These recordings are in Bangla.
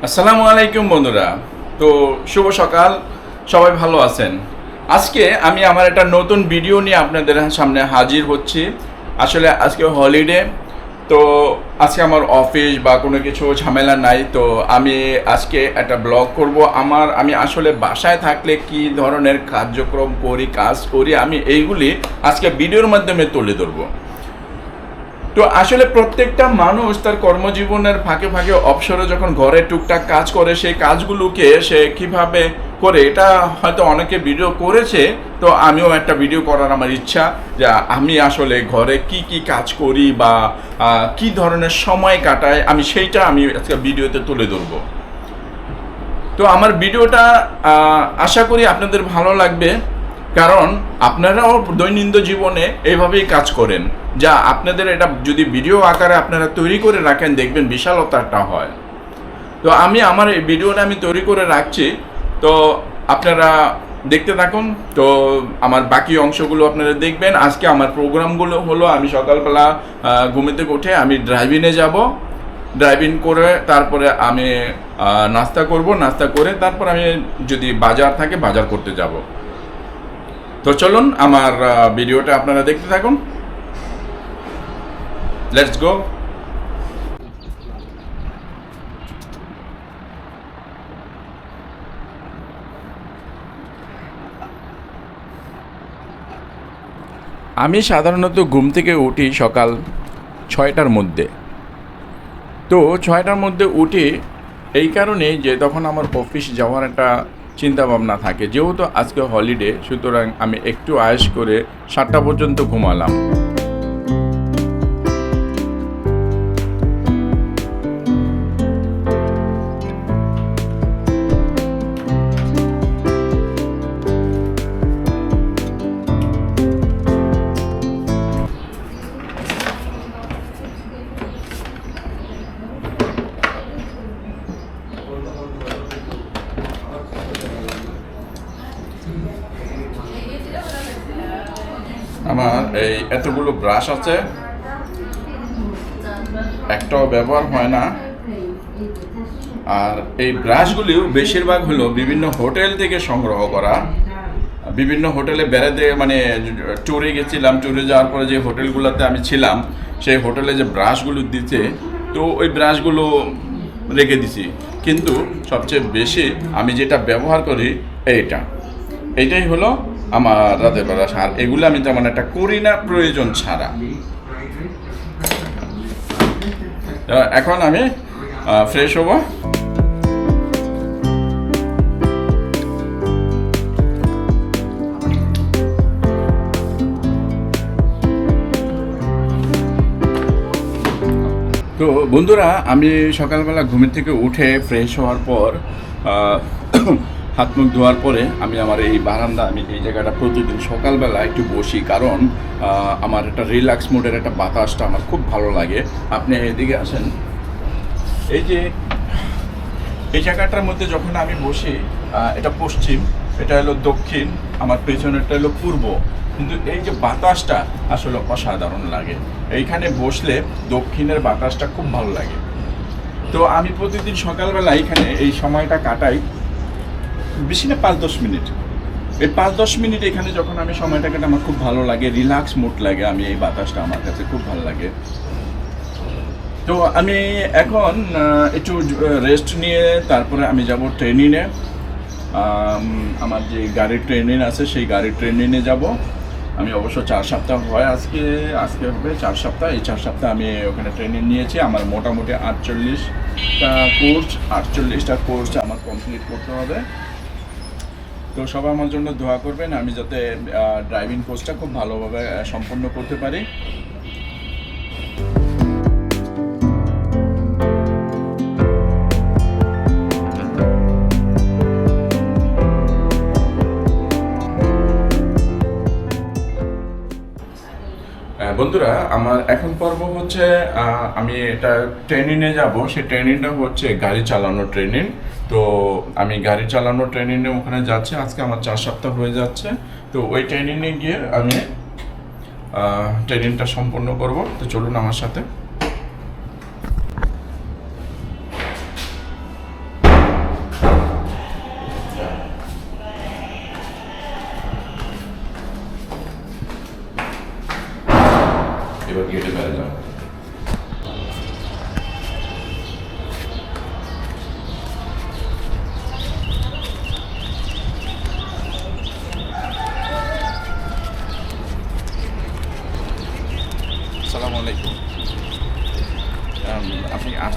আসসালামু আলাইকুম বন্ধুরা। তো শুভ সকাল, সবাই ভালো আছেন? আজকে আমি আমার একটা নতুন ভিডিও নিয়ে আপনাদের সামনে হাজির হচ্ছি। আসলে আজকে হলিডে, তো আজকে আমার অফিস বা কোনো কিছু ঝামেলা নাই। তো আমি আজকে একটা ব্লগ করব। আমি আসলে বাসায় থাকলে কি ধরনের কার্যক্রম করি, কাজ করি, আমি এইগুলি আজকে ভিডিওর মাধ্যমে তুলে ধরবো। তো আসলে প্রত্যেকটা মানুষ তার কর্মজীবনের ফাঁকে ফাঁকে অবসরে যখন ঘরে টুকটাক কাজ করে, সেই কাজগুলোকে সে কিভাবে করে, এটা হয়তো অনেকে ভিডিও করেছে। তো আমিও একটা ভিডিও করার আমার ইচ্ছা, যে আমি আসলে ঘরে কি কি কাজ করি বা কি ধরনের সময় কাটাই, আমি আজকে ভিডিওতে তুলে ধরবো। তো আমার ভিডিওটা আশা করি আপনাদের ভালো লাগবে, কারণ আপনারাও দৈনন্দিন জীবনে এইভাবেই কাজ করেন। যা আপনাদের এটা যদি ভিডিও আকারে আপনারা তৈরি করে রাখেন, দেখবেন বিশালতাটা হয়। তো আমার এই ভিডিওটা আমি তৈরি করে রাখছি, তো আপনারা দেখতে থাকুন। তো আমার বাকি অংশগুলো আপনারা দেখবেন। আজকে আমার প্রোগ্রামগুলো হলো, আমি সকালবেলা ঘুমে থেকে উঠে আমি ড্রাইভিংয়ে যাব। ড্রাইভিং করে তারপরে আমি নাস্তা করব, নাস্তা করে তারপর আমি যদি বাজার থাকে বাজার করতে যাব। তো চলুন আমার ভিডিওটা আপনারা দেখতে থাকুন। Let's go. আমি সাধারণত ঘুম থেকে উঠি সকাল 6টার মধ্যে। তো 6টার মধ্যে উঠি এই কারণে যে তখন আমার অফিস যাওয়ার একটা চিন্তা ভাবনা থাকে। যেহেতু আজকে হলিডে, সুতরাং আমি একটু আয়েশ করে 7টা পর্যন্ত ঘুমালাম। আমার এই এতগুলো ব্রাশ আছে, একটাও ব্যবহার হয় না। আর এই ব্রাশগুলিও বেশিরভাগ হলো বিভিন্ন হোটেল থেকে সংগ্রহ করা। বিভিন্ন হোটেলে বেড়াতে, মানে ট্যুরে গেছিলাম, ট্যুরে যাওয়ার পরে যে হোটেলগুলোতে আমি ছিলাম, সেই হোটেলে যে ব্রাশগুলো দিতে, তো ওই ব্রাশগুলো রেখে দিছি। কিন্তু সবচেয়ে বেশি আমি যেটা ব্যবহার করি এইটাই হলো আমার রাতের ব্রাশ। আর এগুলো আমি তেমন একটা করি না প্রয়োজন ছাড়া। এখন আমি ফ্রেশ হব। তো বন্ধুরা, আমি সকালবেলা ঘুমের থেকে উঠে ফ্রেশ হওয়ার পর হাত মুখ ধোয়ার পরে আমি আমার এই বারান্দা, আমি এই জায়গাটা প্রতিদিন সকালবেলা একটু বসি, কারণ আমার একটা রিল্যাক্স মুডের একটা বাতাসটা আমার খুব ভালো লাগে। আপনি এদিকে আসেন। এই যে এই জায়গাটার মধ্যে যখন আমি বসি, এটা পশ্চিম, এটা হলো দক্ষিণ, আমার পেছনেরটা হলো পূর্ব, কিন্তু এই যে বাতাসটা আসলে অসাধারণ লাগে। এইখানে বসলে দক্ষিণের বাতাসটা খুব ভালো লাগে। তো আমি প্রতিদিন সকালবেলা এইখানে এই সময়টা কাটাই, বেশি না 5-10 মিনিট। এই 5-10 মিনিট এখানে যখন আমি সময়টা কাটাই, আমার খুব ভালো লাগে, রিল্যাক্স মুড লাগে। এই বাতাসটা আমার কাছে খুব ভালো লাগে। তো আমি এখন একটু রেস্ট নিয়ে তারপরে আমি যাব ট্রেনিংয়ে। আমার যে গাড়ির ট্রেনিং আছে, সেই গাড়ির ট্রেনিংয়ে যাব। আমি অবশ্য 4 সপ্তাহ হয়, আজকে হবে 4 সপ্তাহ। এই 4 সপ্তাহ আমি ওখানে ট্রেনিং নিয়েছি। আমার মোটামুটি 48টা কোর্স আমার কমপ্লিট করতে হবে। তো সবাই আমার জন্য দোয়া করবেন, আমি যাতে ড্রাইভিং কোর্সটা খুব ভালোভাবে সম্পন্ন করতে পারি। বন্ধুরা, আমার এখন পর্ব হচ্ছে, আমি এটা ট্রেনিংয়ে যাব। সেই ট্রেনিংটা হচ্ছে গাড়ি চালানোর ট্রেনিং। তো আমি গাড়ি চালানোর ট্রেনিংয়ে ওখানে যাচ্ছি। আজকে আমার 4 সপ্তাহ হয়ে যাচ্ছে। তো ওই ট্রেনিংয়ে গিয়ে আমি ট্রেনিংটা সম্পন্ন করব। তো চলুন আমার সাথে।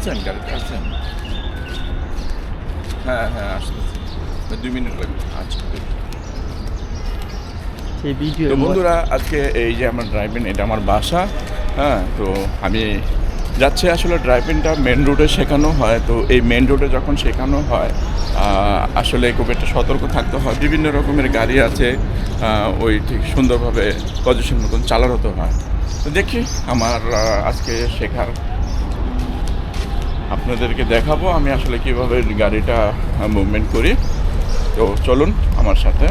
আছেন? গাড়িতে আছেন? হ্যাঁ হ্যাঁ, আসতেছি। 2 মিনিট লাগবে। আচ্ছা, সেই ভিডিও তো বন্ধুরা, আজকে এই যে আমার ড্রাইভিং, এটা আমার বাসা। হ্যাঁ, তো আমি যাচ্ছি। আসলে ড্রাইভিংটা মেন রোডে শেখানো হয়। তো এই মেন রোডে যখন শেখানো হয় আসলে খুব একটা সতর্ক থাকতে হয়। বিভিন্ন রকমের গাড়ি আছে, ওই ঠিক সুন্দরভাবে পজিশন মতন চালাতে হয়। তো দেখি আমার আজকে শেখার আপনাদেরকে দেখাবো আমি আসলে কীভাবে গাড়িটা মুভমেন্ট করি। তো চলুন আমার সাথে।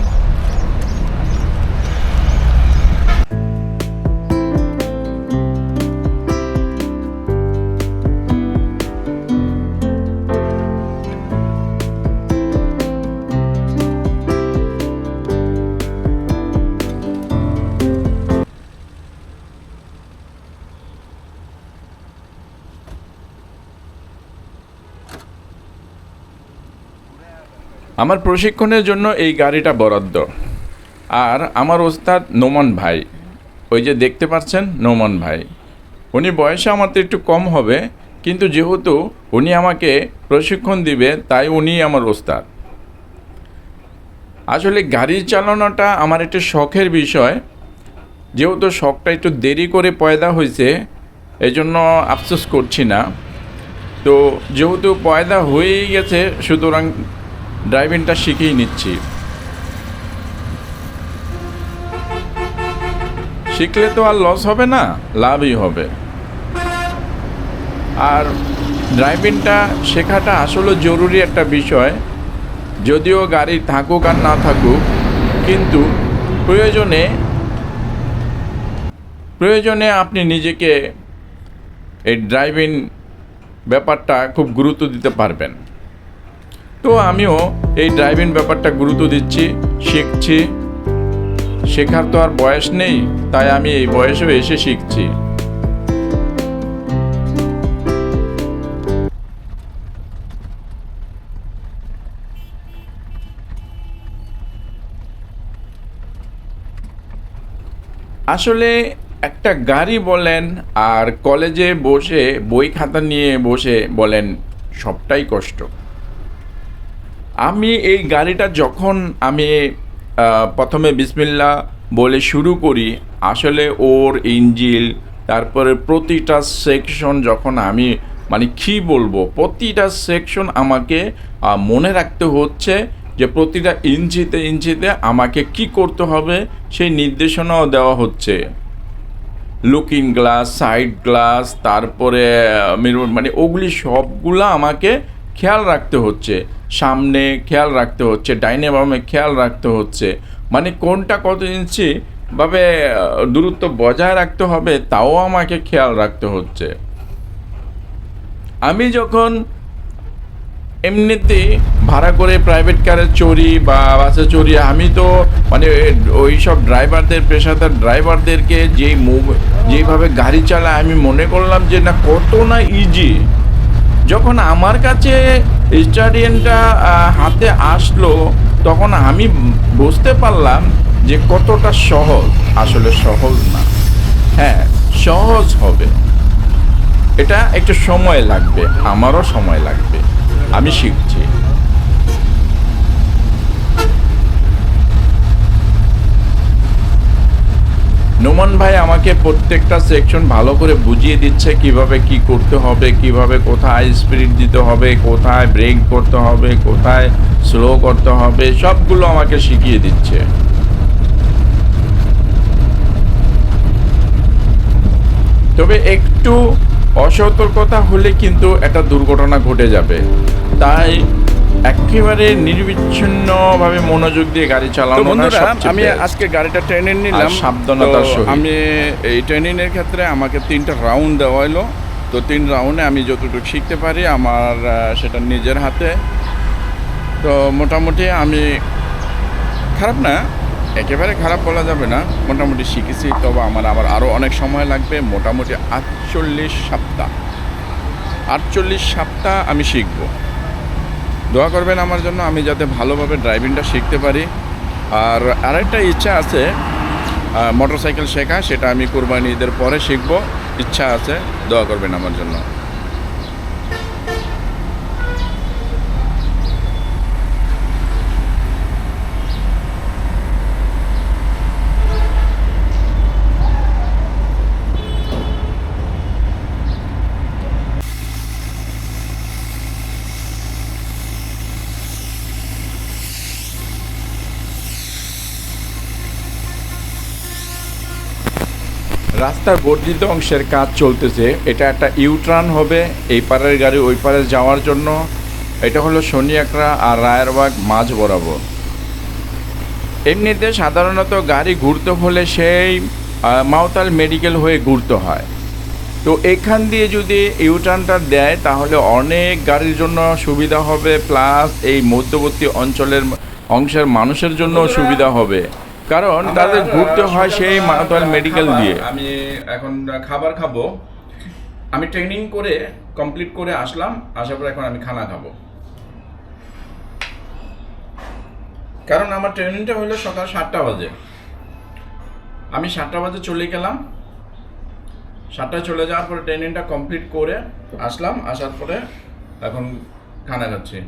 আমার প্রশিক্ষণের জন্য এই গাড়িটা বরাদ্দ। আর আমার ওস্তাদ নোমান ভাই, ওই যে দেখতে পাচ্ছেন নোমান ভাই, উনি বয়সে আমার তো একটু কম হবে, কিন্তু যেহেতু উনি আমাকে প্রশিক্ষণ দিবে তাই উনি আমার ওস্তাদ। আসলে গাড়ি চালানোটা আমার একটু শখের বিষয়। যেহেতু শখটা একটু দেরি করে পয়দা হয়েছে, এই জন্য আফসোস করছি না। তো যেহেতু পয়দা হয়েই গেছে, সুতরাং ড্রাইভিংটা শিখেই নিচ্ছি। শিখলে তো আর লস হবে না, লাভই হবে। আর ড্রাইভিংটা শেখাটা আসলে জরুরি একটা বিষয়। যদিও গাড়ি থাকুক আর না থাকুক, কিন্তু প্রয়োজনে আপনি নিজেকে এই ড্রাইভিং ব্যাপারটা খুব গুরুত্ব দিতে পারবেন। তো আমিও এই ড্রাইভিং ব্যাপারটা গুরুত্ব দিচ্ছি, শিখছি। শেখার তো আর বয়স নেই, তাই আমি এই বয়সেও এসে শিখছি। আসলে একটা গাড়ি বলেন আর কলেজে বসে বই খাতা নিয়ে বসে বলেন, সবটাই কষ্ট। আমি এই গাড়িটা যখন আমি প্রথমে বিসমিল্লাহ বলে শুরু করি, আসলে ওর ইঞ্জিল, তারপরে প্রতিটা সেকশন যখন আমি মানে কী বলবো, প্রতিটা সেকশন আমাকে মনে রাখতে হচ্ছে যে প্রতিটা ইঞ্চিতে ইঞ্চিতে আমাকে কি করতে হবে সেই নির্দেশনাও দেওয়া হচ্ছে। লুকিং গ্লাস, সাইড গ্লাস, তারপরে মিরর, মানে ওগুলি সবগুলো আমাকে খেয়াল রাখতে হচ্ছে। সামনে খেয়াল রাখতে হচ্ছে, ডাইনে বামে খেয়াল রাখতে হচ্ছে, মানে কোনটা কত ইঞ্চি ভাবে দূরত্ব বজায় রাখতে হবে তাও আমাকে খেয়াল রাখতে হচ্ছে। আমি যখন এমনিতে ভাড়া করে প্রাইভেট কারে চড়ি বা বাসে চড়ি, আমি তো মানে ওই সব ড্রাইভারদের, পেশাদার ড্রাইভারদেরকে যেইভাবে গাড়ি চালায় আমি মনে করলাম যে না, কত না ইজি। যখন আমার কাছে স্টাডিয়ানটা হাতে আসলো, তখন আমি বুঝতে পারলাম যে কতটা সহজ। আসলে সহজ না, হ্যাঁ সহজ হবে, এটা একটু সময় লাগবে, আমারও সময় লাগবে, আমি শিখছি। নোমান ভাই আমাকে প্রত্যেকটা সেকশন ভালো করে বুঝিয়ে দিচ্ছে, কিভাবে কি করতে হবে, কিভাবে কোথায় স্পিড দিতে হবে, কোথায় ব্রেক করতে হবে, কোথায় স্লো করতে হবে, সবগুলো আমাকে শিখিয়ে দিচ্ছে। তবে একটু অসতর্কতা হলে কিন্তু একটা দুর্ঘটনা ঘটে যাবে, তাই একেবারে নির্বিচ্ছিন্নভাবে মনোযোগ দিয়ে গাড়ি চালানো। বন্ধুরা, আমি আজকে গাড়িটা ট্রেনিং নিলাম সাবধানতার সহিত। আমি এই ট্রেনিংয়ের ক্ষেত্রে আমাকে 3টা রাউন্ড দেওয়া হলো। তো 3 রাউন্ডে আমি যতটুকু শিখতে পারি আমার সেটা নিজের হাতে। তো মোটামুটি আমি খারাপ না, একেবারে খারাপ বলা যাবে না, মোটামুটি শিখেছি। তবে আমার আরও অনেক সময় লাগবে। মোটামুটি 48 সপ্তাহ আমি শিখব। দোয়া করবেন আমার জন্য, আমি যাতে ভালোভাবে ড্রাইভিংটা শিখতে পারি। আর আরেকটা ইচ্ছা আছে মোটরসাইকেল শেখা, সেটা আমি কুরবানি ঈদের পরে শিখব, ইচ্ছা আছে। দোয়া করবেন আমার জন্য। রাস্তার বর্ধিত অংশের কাজ চলতেছে। এটা একটা ইউটার্ন হবে এই পারের গাড়ি ওই পারে যাওয়ার জন্য। এটা হলো শনিয়াকড়া আর রায়েরবাগ মাঝ বরাবর। এমনিতে সাধারণত গাড়ি ঘুরতে হলে সেই মাওতাল মেডিকেল হয়ে ঘুরতে হয়। তো এখান দিয়ে যদি ইউটার্নটা দেয় তাহলে অনেক গাড়ির জন্য সুবিধা হবে, প্লাস এই মধ্যবর্তী অংশের মানুষের জন্য সুবিধা হবে, কারণ তাদের ঘুরতে হয় সেই মাওতাল মেডিকেল দিয়ে। আমি এখন খাবার খাবো। আমি ট্রেনিং করে কমপ্লিট করে আসলাম, আসার পর এখন আমি খানা খাবো। কারণ আমার ট্রেনিংটা হলো সকাল 7টা বাজে। আমি 7টা বাজে চলে গেলাম। 7টায় চলে যাওয়ার পরে ট্রেনিংটা কমপ্লিট করে আসলাম, আসার পরে এখন খানা খাচ্ছি।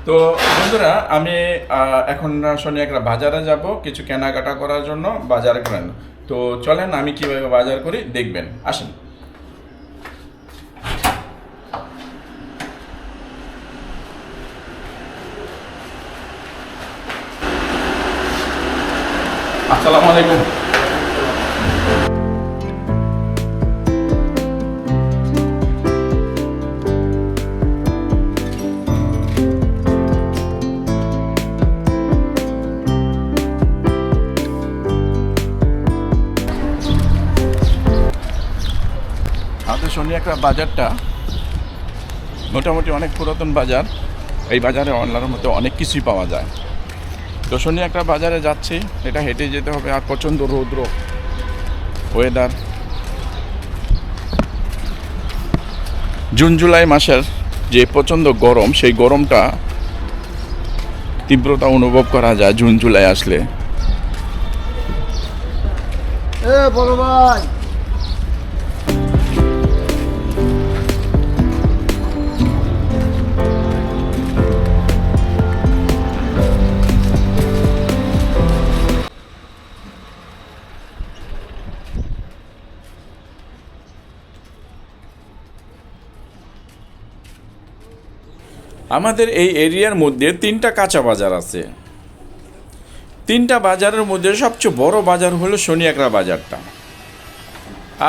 তো বন্ধুরা, আমি এখন শনিয়াকড়া বাজারে যাব কিছু কেনাকাটা করার জন্য, বাজারে করেন। তো চলেন আমি কিভাবে বাজার করি দেখবেন, আসেন। আসসালামু আলাইকুম। শনিয়াকড়া বাজারটা মোটামুটি অনেক পুরাতন বাজার। এই বাজারে অনলাইনের মধ্যে অনেক কিছুই পাওয়া যায়। তো শনিয়াকড়া বাজারে যাচ্ছি, এটা হেঁটে যেতে হবে। আর প্রচণ্ড রৌদ্র ওয়েদার, জুন জুলাই মাসের যে প্রচণ্ড গরম, সেই গরমটা তীব্রতা অনুভব করা যায় জুন জুলাই আসলে। বড় ভাই, আমাদের এই এরিয়ার মধ্যে 3টা কাঁচা বাজার আছে। 3টা বাজারের মধ্যে সবচেয়ে বড় বাজার হলো শনিয়াকড়া বাজারটা।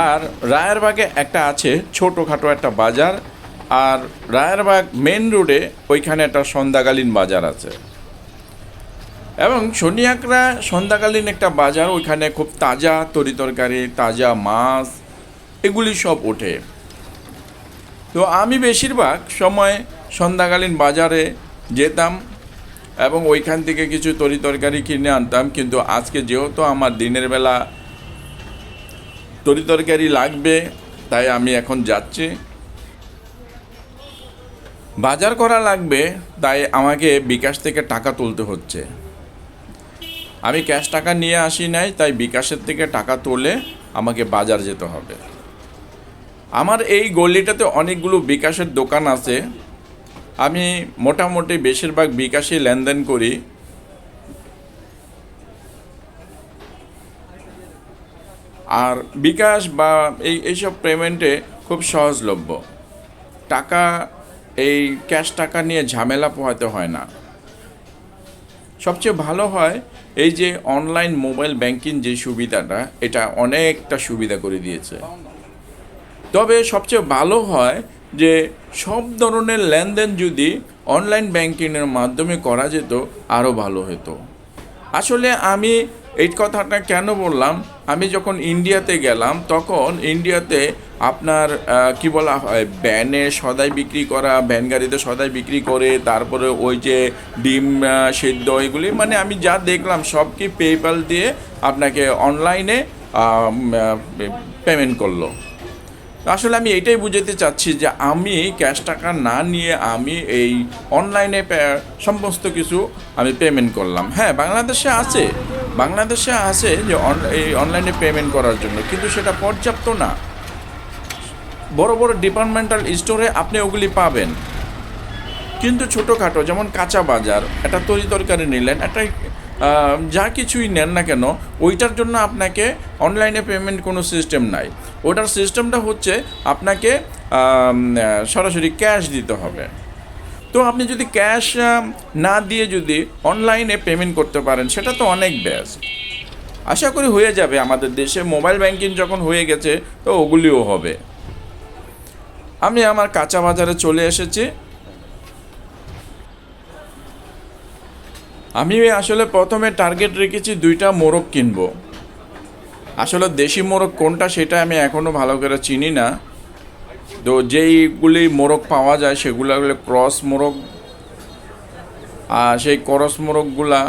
আর রায়েরবাগে একটা আছে ছোটোখাটো একটা বাজার। আর রায়েরবাগ মেন রোডে ওইখানে একটা সন্ধ্যাকালীন বাজার আছে। এবং শনিয়াকড়া সন্ধ্যাকালীন একটা বাজার, ওইখানে খুব তাজা তরিতরকারি, তাজা মাছ, এগুলি সব ওঠে। তো আমি বেশিরভাগ সময় সন্ধ্যাকালীন বাজারে যেতাম এবং ওইখান থেকে কিছু তরিতরকারি কিনে আনতাম। কিন্তু আজকে যেহেতু আমার দিনের বেলা তরিতরকারি লাগবে, তাই আমি এখন যাচ্ছি। বাজার করা লাগবে, তাই আমাকে বিকাশ থেকে টাকা তুলতে হচ্ছে। আমি ক্যাশ টাকা নিয়ে আসি নাই, তাই বিকাশের থেকে টাকা তুলে আমাকে বাজার যেতে হবে। আমার এই গলিটাতে অনেকগুলো বিকাশের দোকান আছে। আমি মোটামুটি বেশিরভাগ বিকাশে লেনদেন করি। আর বিকাশ বা এইসব পেমেন্টে খুব সহজলভ্য। টাকা এই ক্যাশ টাকা নিয়ে ঝামেলা পোহাতে হয় না। সবচেয়ে ভালো হয় এই যে অনলাইন মোবাইল ব্যাংকিং যে সুবিধাটা, এটা অনেকটা সুবিধা করে দিয়েছে। তবে সবচেয়ে ভালো হয় যে সব ধরনের লেনদেন যদি অনলাইন ব্যাংকিংয়ের মাধ্যমে করা যেত আরও ভালো হতো। আসলে আমি এই কথাটা কেন বললাম, আমি যখন ইন্ডিয়াতে গেলাম তখন ইন্ডিয়াতে আপনার কি বলা হয় ভ্যানে সদাই বিক্রি করা, ভ্যান গাড়িতে সদাই বিক্রি করে, তারপরে ওই যে ডিম সেদ্ধ এগুলি, মানে আমি যা দেখলাম সব কি পেপ্যাল দিয়ে আপনাকে অনলাইনে পেমেন্ট করলো। আসলে আমি এটাই বুঝাতে চাচ্ছি যে আমি ক্যাশ টাকা না নিয়ে আমি এই অনলাইনে সমস্ত কিছু আমি পেমেন্ট করলাম। হ্যাঁ, বাংলাদেশে আছে যে এই অনলাইনে পেমেন্ট করার জন্য, কিন্তু সেটা পর্যাপ্ত না। বড় বড় ডিপার্টমেন্টাল স্টোরে আপনি ওগুলি পাবেন, কিন্তু ছোটোখাটো যেমন কাঁচা বাজার, একটা তরি তরকারি নিলেন, একটা যা কিছুই নেন না কেন, ওইটার জন্য আপনাকে অনলাইনে পেমেন্ট কোনো সিস্টেম নাই। ওটার সিস্টেমটা হচ্ছে আপনাকে সরাসরি ক্যাশ দিতে হবে। তো আপনি যদি ক্যাশ না দিয়ে যদি অনলাইনে পেমেন্ট করতে পারেন, সেটা তো অনেক বেস্ট। আশা করি হয়ে যাবে আমাদের দেশে, মোবাইল ব্যাংকিং যখন হয়ে গেছে তো ওগুলিও হবে। আমি আমার কাঁচা বাজারে চলে এসেছি। আমি আসলে প্রথমে টার্গেট রেখেছি 2টা মোরগ কিনবো। আসলে দেশি মোরগ কোনটা সেটা আমি এখনও ভালো করে চিনি না। তো যেইগুলি মোরগ পাওয়া যায় সেগুলো হলো ক্রস মোরগ, আর সেই ক্রস মোরগগুলা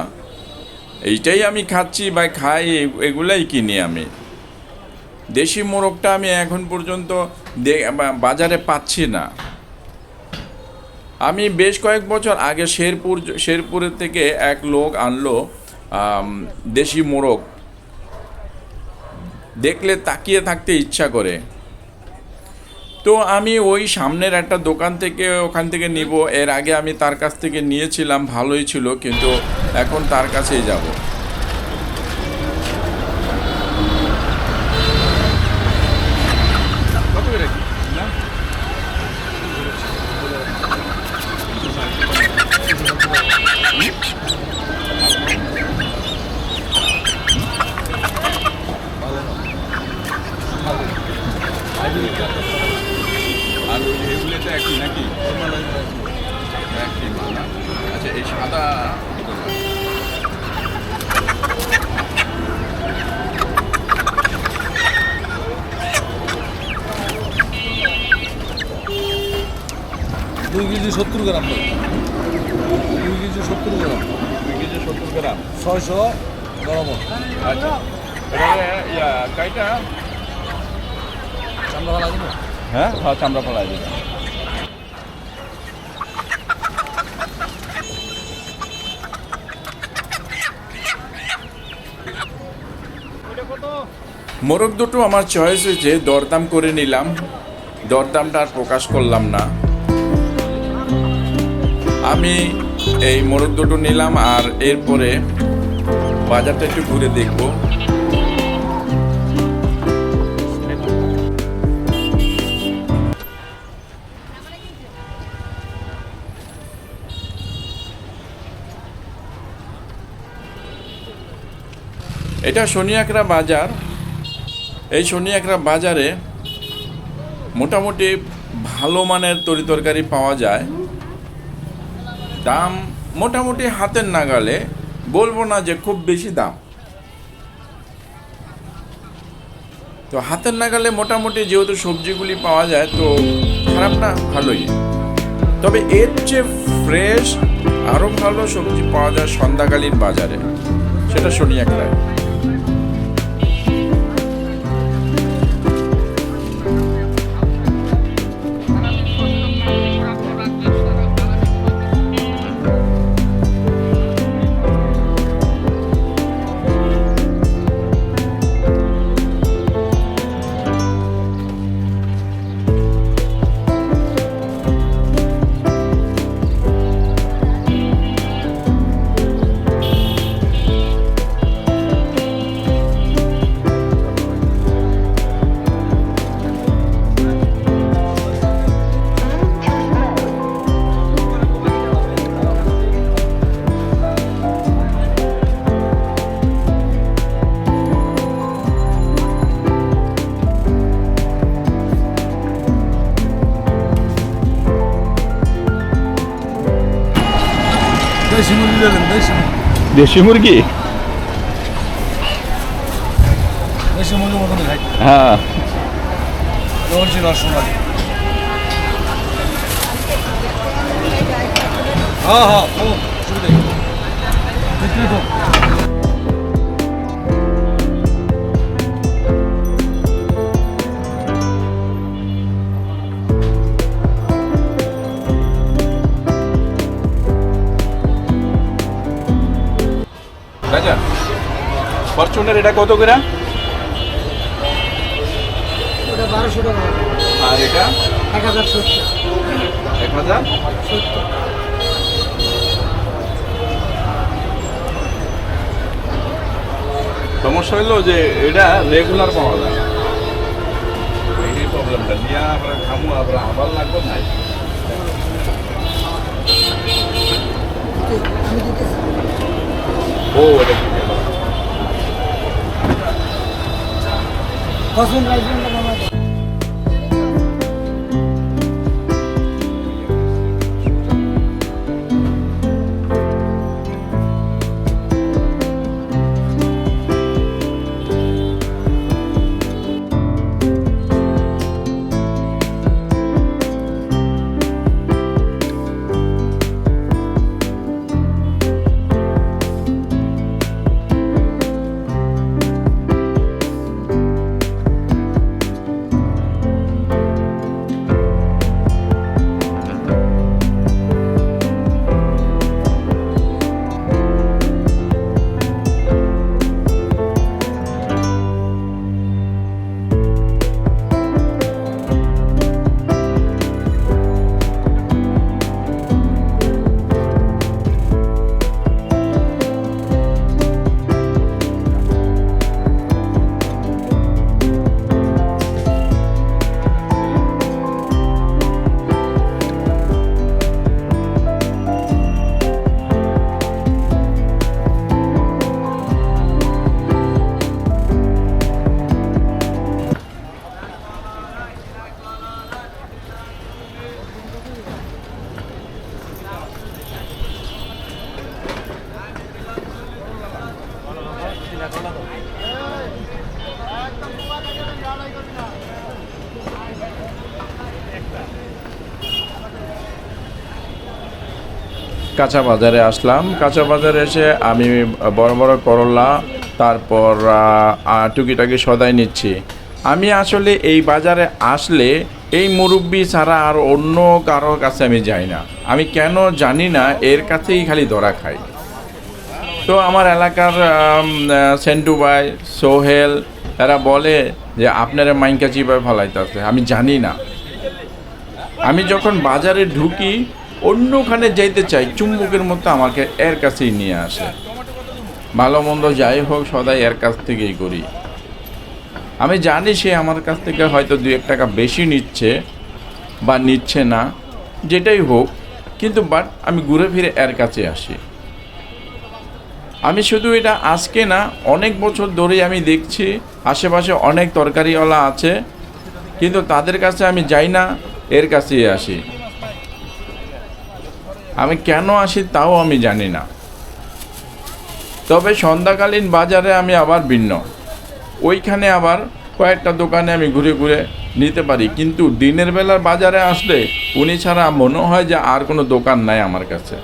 এইটাই আমি খাচ্ছি বা খাই, এগুলাই কিনি আমি। দেশি মোরগটা আমি এখন পর্যন্ত বাজারে পাচ্ছি না। আমি বেশ কয়েক বছর আগে শেরপুরের থেকে এক লোক আনলো দেশি মোরগ, দেখলে তাকিয়ে থাকতে ইচ্ছা করে। তো আমি ওই সামনের একটা দোকান থেকে ওখান থেকে নিব। এর আগে আমি তার কাছ থেকে নিয়েছিলাম, ভালোই ছিল, কিন্তু এখন তার কাছেই যাব। আর ওই এগুলো তো একই নাকি? একই মানা। আচ্ছা, এই সাদা দুই কেজি 70 গ্রাম। 2 কেজি 70 গ্রাম। 2 কেজি 70 গ্রাম। 600 গ্রাম। আচ্ছা, এটা কয়টা? চামড়া ভালো আছে না? হ্যাঁ, চামড়া ফলাই দিন। মোরগ দুটো আমার চয়েস হয়েছে, দরদাম করে নিলাম। দরদামটা আর প্রকাশ করলাম না। আমি এই মোরগ দুটো নিলাম, আর এরপরে বাজারটা একটু ঘুরে দেখব। এটা শনিয়াকড়া বাজার। এই শনিয়াকড়া বাজারে মোটামুটি ভালো মানের তরিতরকারি পাওয়া যায়। দাম মোটামুটি হাতের নাগালে, বলবো না যে খুব বেশি দাম। তো হাতের নাগালে মোটামুটি যেহেতু সবজিগুলি পাওয়া যায়, তো খারাপ না, ভালোই। তবে এর চেয়ে ফ্রেশ আরও ভালো সবজি পাওয়া যায় সন্ধ্যাকালীন বাজারে, সেটা শনিয়াকড়ায়। দেশি মুরগি দেবেন, দেশি মুরগি। দেশি মুরগির মতন খাই। হ্যাঁ, অরিজিনাল সোনালি। হ্যাঁ হ্যাঁ, অসুবিধা নেই। দেখলে তো রাজা ফরচুনের এটা কত করে? ওটা 1200 টাকা, আর এটা 1070। 1000। সমস্যা হইলো যে এটা রেগুলার পাওয়া যায় না, এই প্রবলেমটা নিয়ে আমরা খামু আবার লাগবে নাই। আমি দিতেছি। ও এটা কি গেল? পছন্দ রাখবেন না মামা? কাঁচা বাজারে আসলাম। কাঁচা বাজারে এসে আমি বড় বড় করলা, তারপর টুকিটাকি সদাই নিচ্ছি। আমি আসলে এই বাজারে আসলে এই মুরব্বি ছাড়া আর অন্য কারোর কাছে আমি যাই না। আমি কেন জানি না, এর কাছেই খালি ধরা খাই। তো আমার এলাকার সেন্টু ভাই, সোহেল এরা বলে যে আপনারা মাইনকা চিপায় ফালাইতেছে। আমি জানি না। আমি যখন বাজারে ঢুকি অন্যখানে যাইতে চাই, চুম্বকের মতো আমাকে এর কাছেই নিয়ে আসে। ভালো মন্দ যাই হোক সদাই এর কাছ থেকেই করি। আমি জানি সে আমার কাছ থেকে হয়তো 2-1 টাকা বেশি নিচ্ছে বা নিচ্ছে না, যেটাই হোক, কিন্তু বাট আমি ঘুরে ফিরে এর কাছে আসি। আমি শুধু এটা আজকে না, অনেক বছর ধরেই আমি দেখছি আশেপাশে অনেক তরকারিওয়ালা আছে, কিন্তু তাদের কাছে আমি যাই না, এর কাছেই আসি। আমি কেন আসি তাও আমি জানি না। তবে সন্ধ্যাকালীন বাজারে আমি আবার ভিন্ন, ওইখানে আবার কয়েকটা দোকানে আমি ঘুরে ঘুরে নিতে পারি, কিন্তু দিনের বেলার বাজারে আসলে উনি ছাড়া মনে হয় যে আর কোনো দোকান নাই আমার কাছে।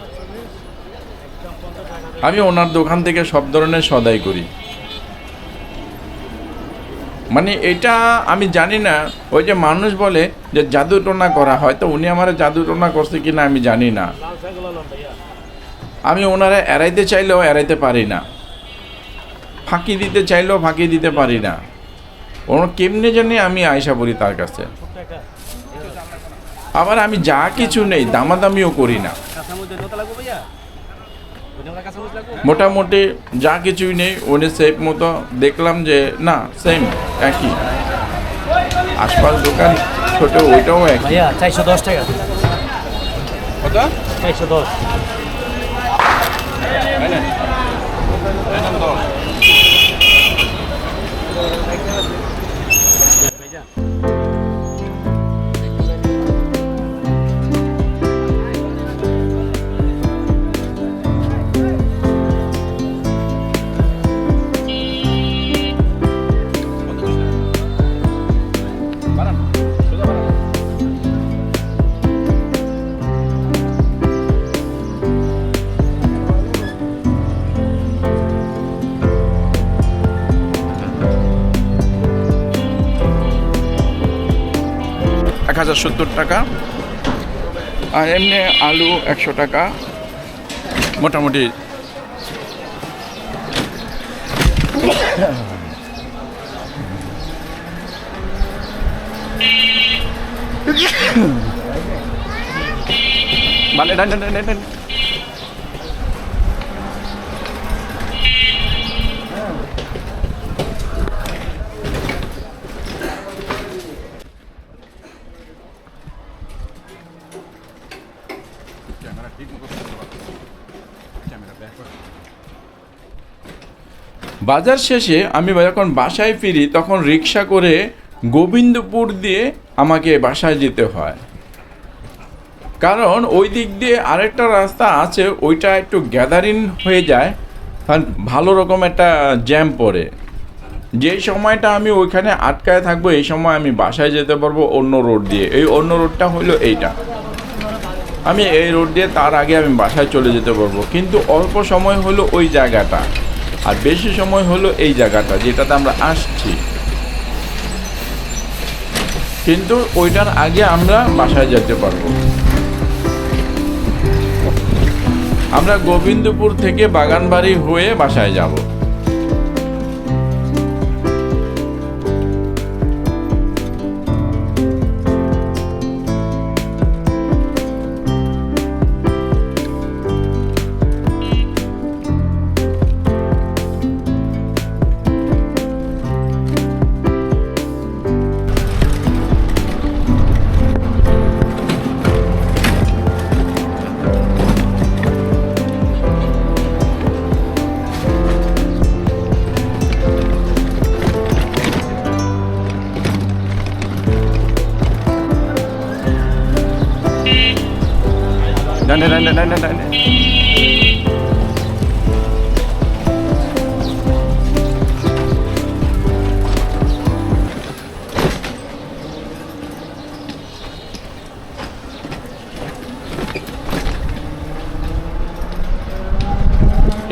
আমি ওনার দোকান থেকে সব ধরনের সদাই করি। মানে এটা আমি জানি না, ওই যে মানুষ বলে যে জাদু টোনা করা হয়, তো উনি আমার জাদু টোনা করছে কিনা আমি জানি না। আমি ওনারা এড়াইতে চাইলেও এড়াইতে পারি না, ফাঁকি দিতে চাইলেও ফাঁকি দিতে পারি না। ওনার কেমনে জানি আমি আয়সা পড়ি তার কাছে। আবার আমি যা কিছু নেই দামাদামিও করি না। মোটামুটি যা কিছুই নেই উনি সেফ মতো দেখলাম যে না সেম একই। আশপাশ দোকান ছোট, ওইটাও একই। ভাইয়া 410 টাকা। কত? 410। 1070 টাকা। আর এমনি আলু 100 টাকা মোটামুটি। মানে বাজার শেষে আমি যখন বাসায় ফিরি তখন রিক্সা করে গোবিন্দপুর দিয়ে আমাকে বাসায় যেতে হয়, কারণ ওই দিক দিয়ে আরেকটা রাস্তা আছে, ওইটা একটু গ্যাদারিং হয়ে যায়, কারণ ভালো রকম একটা জ্যাম পড়ে। যেই সময়টা আমি ওইখানে আটকায় থাকবো এই সময় আমি বাসায় যেতে পারবো অন্য রোড দিয়ে। এই অন্য রোডটা হলো এইটা, আমি এই রোড দিয়ে তার আগে আমি বাসায় চলে যেতে পারবো। কিন্তু অল্প সময় হলো ওই জায়গাটা, আর বেশি সময় হলো এই জায়গাটা যেটাতে আমরা আসছি, কিন্তু ওইটার আগে আমরা বাসায় যেতে পারবো। আমরা গোবিন্দপুর থেকে বাগানবাড়ি হয়ে বাসায় যাব।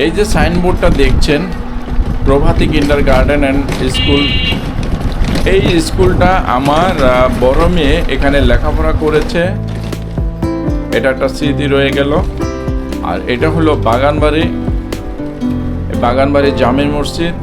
এই যে সাইনবোর্ডটা দেখছেন, প্রভাতী কিন্ডারগার্টেন অ্যান্ড স্কুল, এই স্কুলটা আমার বড় মেয়ে এখানে লেখাপড়া করেছে, এটা একটা স্মৃতি রয়ে গেল। আর এটা হলো বাগানবাড়ি, বাগানবাড়ি জামে মসজিদ।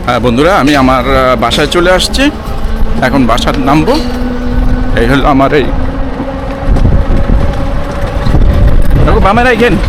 হ্যাঁ বন্ধুরা, আমি আমার বাসায় চলে আসছি, এখন বাসার নামবো। এই হলো আমার এই বামেরা এখানে।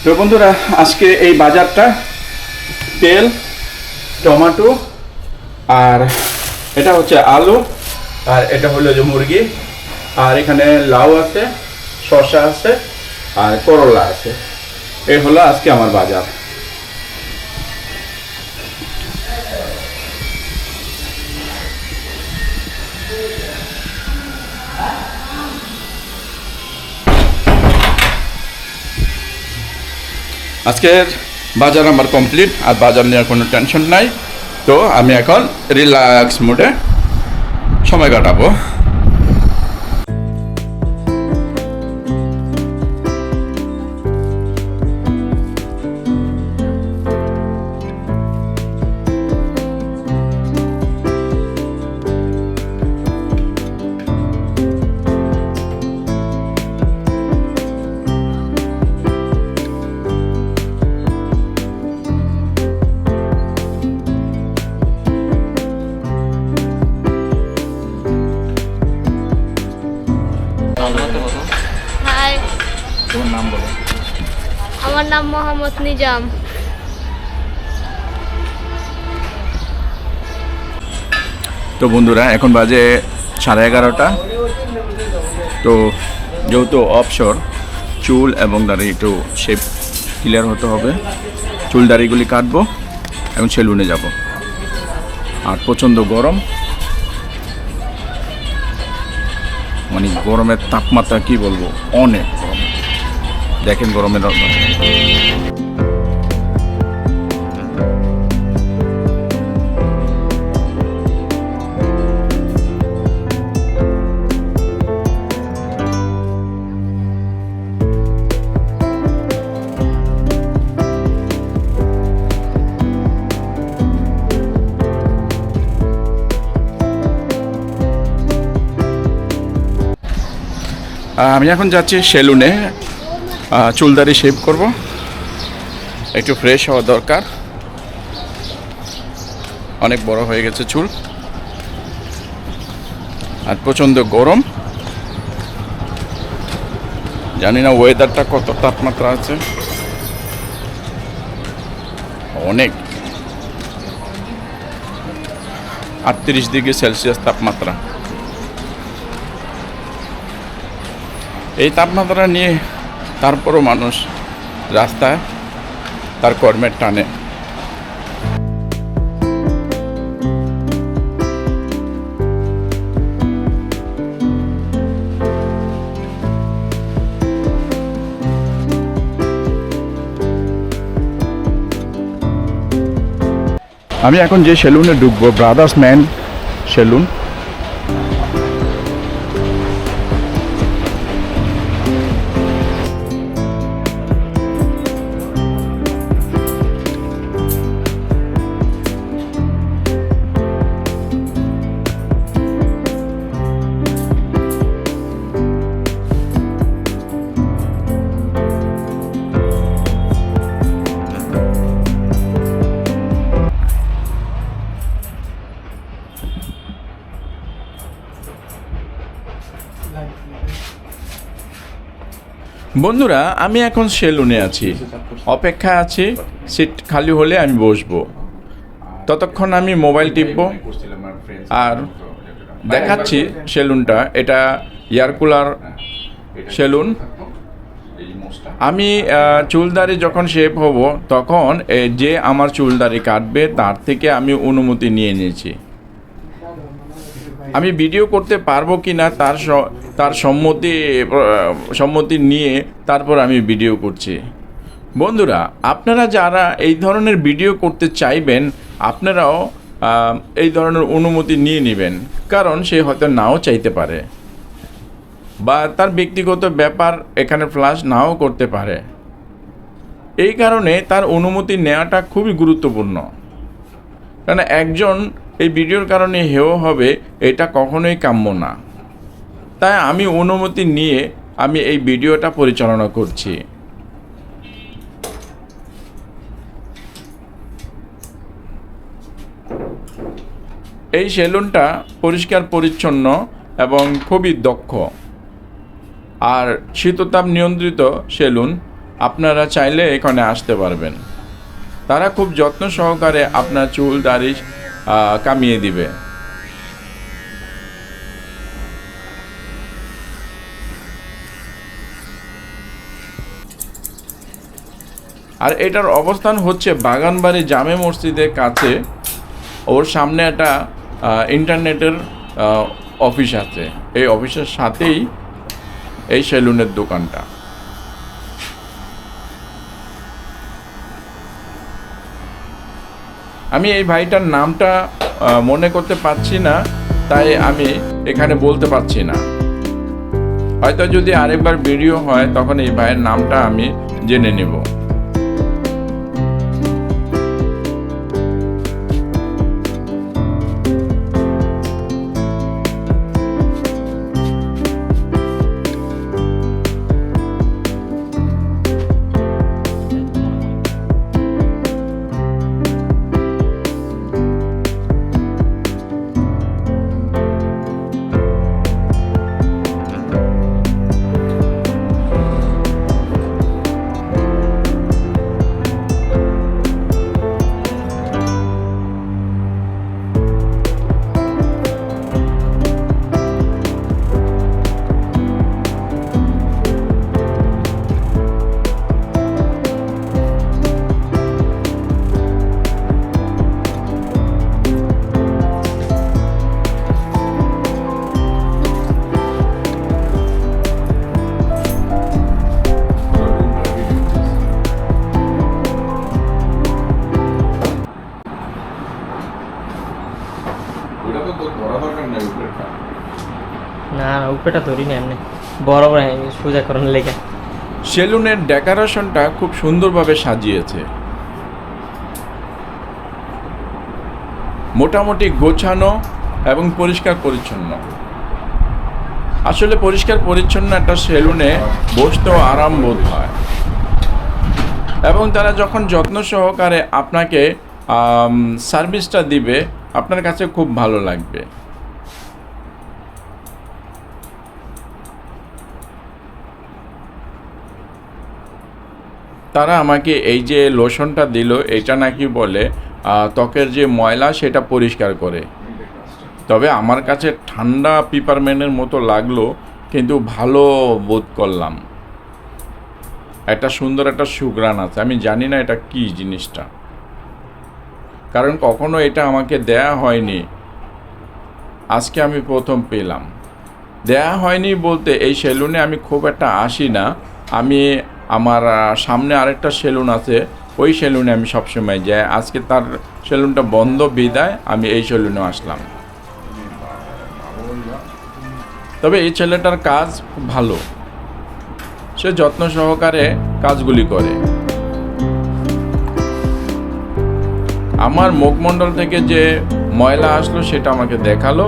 তো বন্ধুরা, আজকে এই বাজারটা তেল, টমেটো, আর এটা হচ্ছে আলু, আর এটা হলো যে মুরগি, আর এখানে লাউ আছে, শসা আছে, আর করলা আছে। এই হলো আজকে আমার বাজার। আজকের বাজার আমার কমপ্লিট, আর বাজার নেওয়ার কোনো টেনশন নাই। তো আমি এখন রিল্যাক্স মুডে সময় কাটাবো। হাই, তোমার নাম বলো। আমার নাম মোহাম্মদ নিজাম। তো বন্ধুরা, এখন বাজে 11:30। তো যেহেতু অবসর, চুল এবং দাড়ি একটু শেপ ক্লিয়ার হতে হবে। চুল দাড়িগুলি কাটবো এবং সেলুনে যাব। আর প্রচণ্ড গরম, মানে গরমের তাপমাত্রা কি বলবো, অনেক গরম। দেখেন গরমের আমি এখন যাচ্ছি সেলুনে, চুলদারি শেভ করব। একটু ফ্রেশ হওয়া দরকার, অনেক বড় হয়ে গেছে চুল, আর প্রচণ্ড গরম। জানি না ওয়েদারটা কত তাপমাত্রা আছে, অনেক 38 ডিগ্রি সেলসিয়াস তাপমাত্রা। এই তাপমাত্রা নিয়ে তারপরও মানুষ রাস্তায় তার কর্মের টানে। আমি এখন যে সেলুনে ঢুকবো, ব্রাদার্স ম্যান সেলুন। বন্ধুরা, আমি এখন সেলুনে আছি, অপেক্ষা আছি সিট খালি হলে আমি বসবো। ততক্ষণ আমি মোবাইল টিপবো। আর দেখাচ্ছি সেলুনটা, এটা এয়ার কুলার সেলুন। আমি চুলদারি যখন শেভ হব, তখন যে আমার চুলদারি কাটবে তার থেকে আমি অনুমতি নিয়ে নিয়েছি। আমি ভিডিও করতে পারবো কি না তার সম্মতি নিয়ে তারপর আমি ভিডিও করছি। বন্ধুরা, আপনারা যারা এই ধরনের ভিডিও করতে চাইবেন, আপনারাও এই ধরনের অনুমতি নিয়ে নেবেন, কারণ সে হয়তো নাও চাইতে পারে, বা তার ব্যক্তিগত ব্যাপার এখানে ফ্ল্যাশ নাও করতে পারে। এই কারণে তার অনুমতি নেওয়াটা খুবই গুরুত্বপূর্ণ, কারণ একজন এই ভিডিওর কারণে হেয় হবে এটা কখনোই কাম্য না। তাই আমি অনুমতি নিয়ে আমি এই ভিডিওটা পরিচালনা করছি। এই সেলুনটা পরিষ্কার পরিচ্ছন্ন এবং খুবই দক্ষ আর শীততাপ নিয়ন্ত্রিত সেলুন। আপনারা চাইলে এখানে আসতে পারবেন। তারা খুব যত্ন সহকারে আপনার চুল দাড়ি কামিয়ে দিবে। আর এটার অবস্থান হচ্ছে বাগানবাড়ি জামে মসজিদের কাছে। ওর সামনে একটা ইন্টারনেটের অফিস আছে, এই অফিসের সাথেই এই সেলুনের দোকানটা। আমি এই ভাইটার নামটা মনে করতে পারছি না, তাই আমি এখানে বলতে পারছি না। হয়তো যদি আরেকবার ভিডিও হয় তখন এই ভাইয়ের নামটা আমি জেনে নেব। না উপরেটা ধরি না, এমনি বড় বড় সোজা করানোর লেগে। সেলুনের ডেকোরেশনটা খুব সুন্দরভাবে সাজিয়েছে, মোটামুটি গোছানো এবং পরিষ্কার পরিচ্ছন্ন। আসলে পরিষ্কার পরিচ্ছন্ন একটা সেলুনে বসতেও আরাম বোধ হয়, এবং তারা যখন যত্ন সহকারে আপনাকে সার্ভিসটা দিবে আপনার কাছে খুব ভালো লাগবে। তারা আমাকে এই যে লোশনটা দিল, এটা নাকি বলে ত্বকের যে ময়লা সেটা পরিষ্কার করে। তবে আমার কাছে ঠান্ডা পিপারমেন্টের মতো লাগলো, কিন্তু ভালো বোধ করলাম। একটা সুন্দর একটা সুঘ্রাণ আছে, আমি জানি না এটা কি জিনিসটা, কারণ কখনো এটা আমাকে দেয়া হয়নি, আজকে আমি প্রথম পেলাম। দেয়া হয়নি বলতে এই সেলুনে আমি খুব একটা আসি না। আমি আমার সামনে আরেকটা সেলুন আছে, ওই সেলুনে আমি সবসময় যাই। আজকে তার সেলুনটা বন্ধ বিদায় আমি এই সেলুনে আসলাম। তবে এই ছেলেটার কাজ খুব ভালো, সে যত্ন সহকারে কাজগুলি করে। আমার মুখমণ্ডল থেকে যে ময়লা আসলো সেটা আমাকে দেখালো।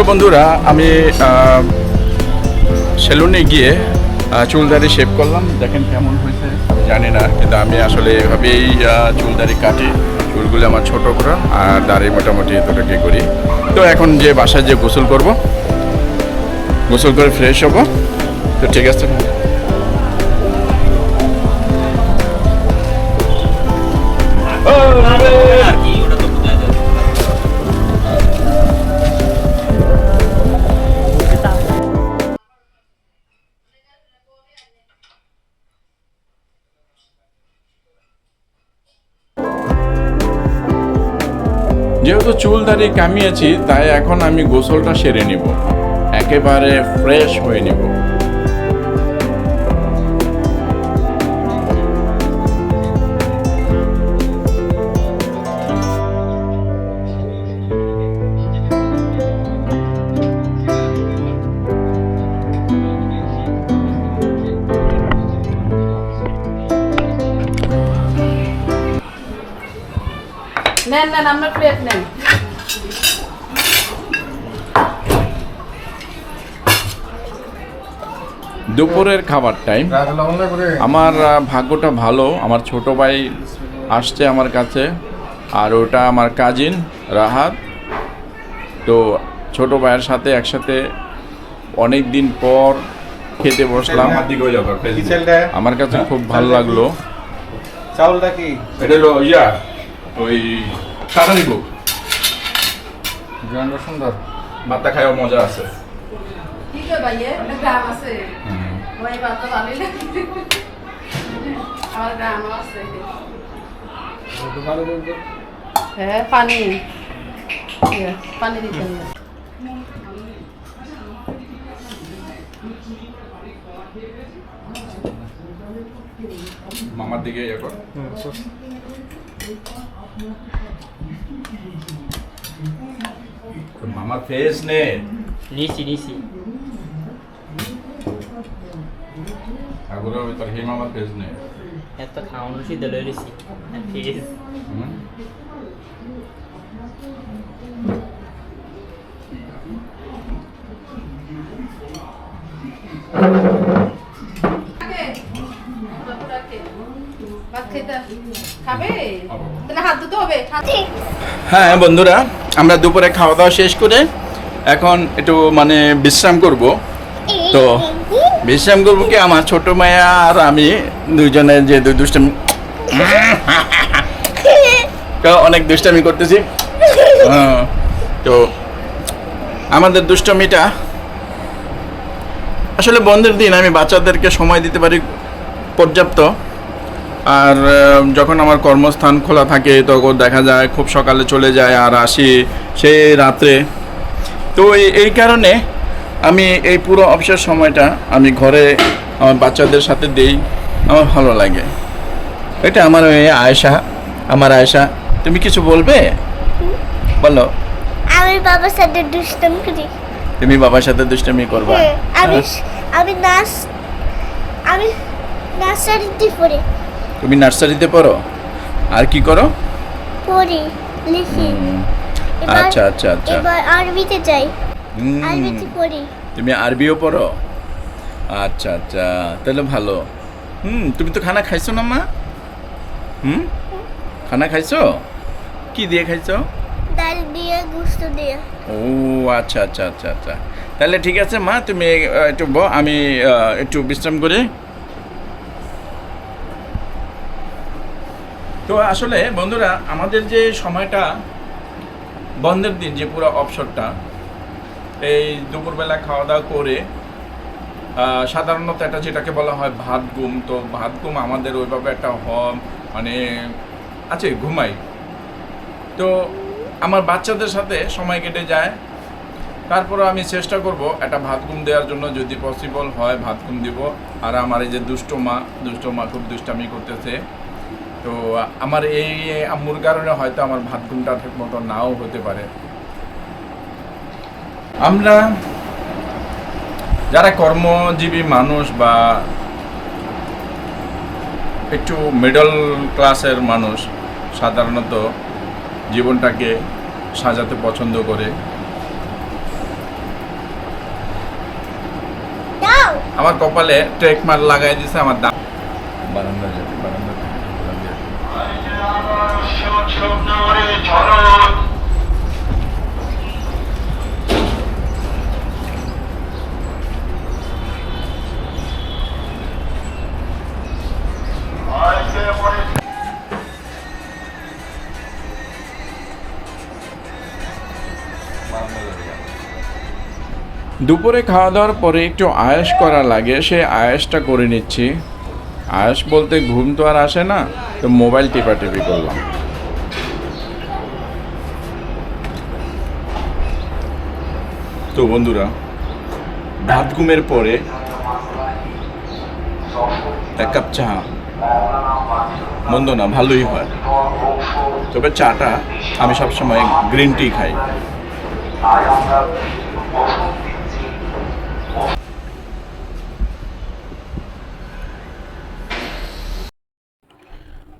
তো বন্ধুরা আমি সেলুনে গিয়ে চুলদারি শেভ করলাম, দেখেন কেমন হয়েছে জানি না, কিন্তু আমি আসলে এভাবেই চুলদারি কাটি, চুলগুলো আমার ছোট করে আর দাড়ি মোটামুটি এতটাকে করি। তো এখন যে বাসায় যে গোসল করব, গোসল করে ফ্রেশ হব। তো ঠিক আছে, যেহেতু চুল দাড়ি কামিয়েছি তাই এখন আমি গোসলটা সেরে নিব, একেবারে ফ্রেশ হয়ে নিব। নেন নেন আপনার প্লেট নেন। দুপুরের খাবার টাইম। আমার ভাগ্যটা ভালো, আমার ছোট ভাই আসছে আমার কাছে, আর ওটা আমার কাজিন রাহাত। তো ছোট ভাইয়ের সাথে একসাথে অনেক দিন পর খেতে বসলাম, আমার কাছে খুব ভালো লাগলো। চাউলটা কি? এটা হলো ওই সাদা নিবো, গ্রান্ড সুন্দর, ভাতটা খাইও মজা আছে। ঠিক আছে ভাইয়া, একটা গ্রাম আছে ওই ভাতটা ভালোই লাগে, আমার গ্রামও আছে। হ্যাঁ পানি পানি দিতেন না। মামার দিকে এখন মামার ফেস নে নিছি আগরে তোর হে মামার ফেস নে এত খাওয়ানো সিদ্ধ লয়ে নিছি ঠিক আছে। হ্যাঁ বন্ধুরা, আমরা দুপুরে খাওয়া দাওয়া শেষ করে এখন একটু মানে বিশ্রাম করব। তো বিশ্রাম করবো কি, আমার ছোট মায়া আর আমি দুইজনে যে দুষ্টামি অনেক দুষ্টামি করতেছি। তো আমাদের দুষ্টামিটা আসলে বন্ধের দিন আমি বাচ্চাদেরকে সময় দিতে পারি পর্যাপ্ত, আর যখন আমার কর্মস্থান খোলা থাকে তখন দেখা যায় খুব সকালে চলে যায় আর আসি সেই রাত্রে। তো এই কারণে আমি এই পুরো অবসর সময়টা আমি ঘরে আমার বাচ্চাদের সাথে দেই, আমার ভালো লাগে। এটা আমার আয়েশা, আমার আয়েশা, তুমি কিছু বলবে? বলো। আমি বাবার সাথে দুষ্টামি করি। তুমি বাবার সাথে দুষ্টামি করবা? আমি নার্সারিতে পড়ি। তুমি নার্সারিতে পড়ো? আর কি করো? পড়ি, লিখি। আচ্ছা আচ্ছা আচ্ছা। এবার আরবিতে যাই, আরবিতে পড়ি। তুমি আরবিও পড়ো? আচ্ছা আচ্ছা, তাহলে ভালো। তুমি তো খানা খাইছো না মা? খানা খাইছো? কি দিয়ে খাইছো? ডাল দিয়ে, গোশত দিয়ে। ও আচ্ছা আচ্ছা আচ্ছা আচ্ছা, তাহলে ঠিক আছে মা, তুমি একটু আমি একটু বিশ্রাম করি। তো আসলে বন্ধুরা, আমাদের যে সময়টা বন্ধের দিন, যে পুরো অবসরটা, এই দুপুরবেলা খাওয়া দাওয়া করে সাধারণত এটা যেটাকে বলা হয় ভাত ঘুম, তো ভাত ঘুম আমাদের ওইভাবে একটা মানে আছে, ঘুমাই। তো আমার বাচ্চাদের সাথে সময় কেটে যায়, তারপরে আমি চেষ্টা করব একটা ভাত ঘুম দেওয়ার জন্য, যদি পসিবল হয় ভাত ঘুম দিব। আর আমার এই যে দুষ্ট মা খুব দুষ্টামি করতেছে, তো আমার এই আম্মুর কারণে হয়তো আমার ভাত ঘুমটা ঠিক মতো নাও হতে পারে। আমরা যারা কর্মজীবী মানুষ বা একটু মিডল ক্লাসের মানুষ, সাধারণত জীবনটাকে সাজাতে পছন্দ করে। আমার কপালে ট্রেক মার লাগাই দিছে আমার দাম বারান্দা যাবে বারান্দা দুপুরে খাওয়া দাওয়ার পরে একটু আয়েশ করা লাগে, সেই আয়েশটা করে নিচ্ছি। আয়েশ বলতে ঘুম তো আর আসে না, তো মোবাইল টিপাটিপি করলাম। তো বন্ধুরা, ভাত ঘুমের পরে এক কাপ চা মন্দ না, ভালোই হয়। তবে চাটা আমি সবসময় গ্রিন টি খাই।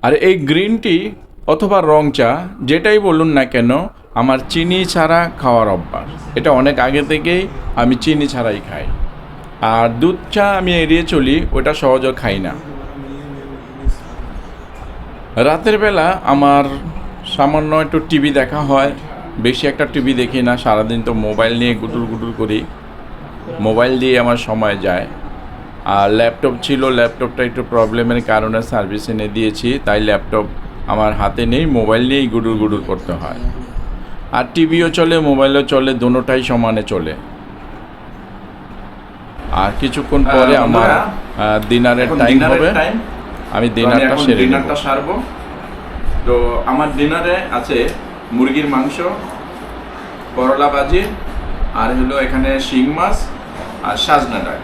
আর এই গ্রিন টি অথবা রং চা যেটাই বলুন না কেন, আমার চিনি ছাড়া খাওয়ার অভ্যাস। এটা অনেক আগে থেকেই আমি চিনি ছাড়াই খাই। আর দুধ চা আমি এড়িয়ে চলি, ওটা সহজে খাই না। রাতের বেলা আমার সামান্য একটু টিভি দেখা হয়, বেশি একটা টিভি দেখি না। সারাদিন তো মোবাইল নিয়ে গুটুর গুটুর করি, মোবাইল দিয়ে আমার সময় যায়। আর ল্যাপটপ ছিল, ল্যাপটপটা একটু প্রবলেমের কারণে সার্ভিস এনে দিয়েছি, তাই ল্যাপটপ আমার হাতে নেই, মোবাইল নিয়েই গুডুর গুডুর করতে হয়। আর টিভিও চলে, মোবাইলও চলে, দুটোটাই সমানে চলে। আর কিছুক্ষণ পরে আমার ডিনারের টাইম হবে, আমি ডিনারটা সেরে ডিনারটা সারবো। তো আমার ডিনারে আছে মুরগির মাংস, করলা ভাজি, আর হলো এখানে শিং মাছ আর সাজনা ডাল।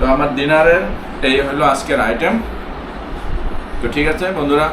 তো আমার ডিনারের এই হলো আজকের আইটেম। তো ঠিক আছে বন্ধুরা।